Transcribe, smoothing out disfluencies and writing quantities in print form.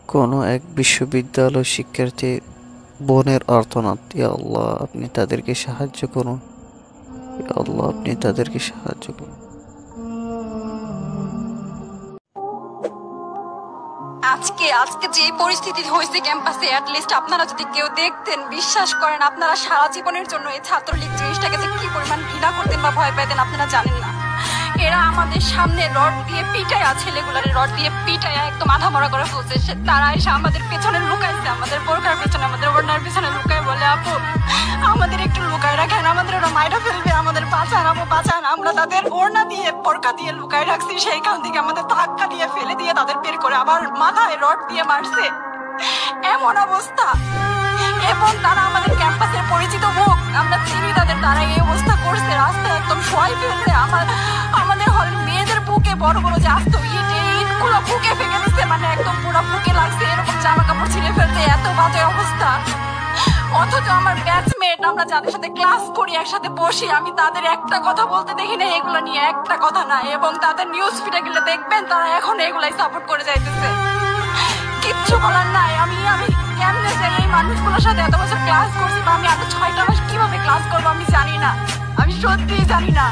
কোনো এক বিশ্ববিদ্যালয় শিক্ষার্থী বোনের আর্তনাদ, ইয়া আল্লাহ আপনি তাদেরকে সাহায্য করুন, ইয়া আল্লাহ আপনি তাদেরকে সাহায্য করুন। আজকে আজকে যে পরিস্থিতি হয়েছে ক্যাম্পাসে, অ্যাটলিস্ট আপনারা যদি কেউ দেখতেন, বিশ্বাস করেন আপনারা সারা জীবনের জন্য এই ছাত্রলীগ জিনিসটাকে যে কি পরিমাণ ঘৃণা করতেন বা ভয় পেতেন আপনারা জানেন না। এরা আমাদের সামনে রড দিয়ে পিটায়া, ছেলেগুলারে রড দিয়ে পিটায়া একদম আধা মরা করে ফেলছে। তারা এসে আমাদের পেছনে লুকাইছে, আমাদের বোরকার পেছনে, আমাদের ওড়নার পেছনে লুকায় বলে, আপু আমাদের একটু লুকায় রাখেন, আমাদের ওরা মাইরা ফেলবে, আমাদের বাঁচান আপু বাঁচান। আমরা তাদের ওড়না দিয়ে বোরকা দিয়ে লুকায় রাখছি, সেইখান থেকে আমাদের ধাক্কা দিয়ে ফেলে দিয়ে তাদের বের করে আবার মাথায় রড দিয়ে মারছে, এমন অবস্থা। এবং তারা আমাদের ক্যাম্পাসের পরিচিত মুখ, আমরা চিনি তাদের, তারা এই অবস্থা করছে, রাস্তায় একদম শোয়াই ফেলছে। আমাদের হলের মেয়েদের বুকে বড় বড় যে আস্ত ইটগুলো বুকে ফেঁকে দিচ্ছে, মানে একদম পুরো বুকে লাগছে, এরকম জামা কাপড় ছিঁড়ে ফেলছে, এত বাজে অবস্থা। অথচ আমার ব্যাচমেট, আমরা যাদের সাথে ক্লাস করি, একসাথে বসি, আমি তাদের একটা কথা বলতে দেখি না এগুলো নিয়ে, একটা কথা না। এবং তাদের নিউজ ফিডে গেলে দেখবেন তারা এখন এগুলাই সাপোর্ট করে যাইতেছে, কিচ্ছু বলার নাই। আমি কেমনে যে এই মানুষগুলোর সাথে এত বছর ক্লাস করছি, বা আমি আরো 6টা মাস কিভাবে ক্লাস করবো আমি জানি না, আমি সত্যিই জানি না।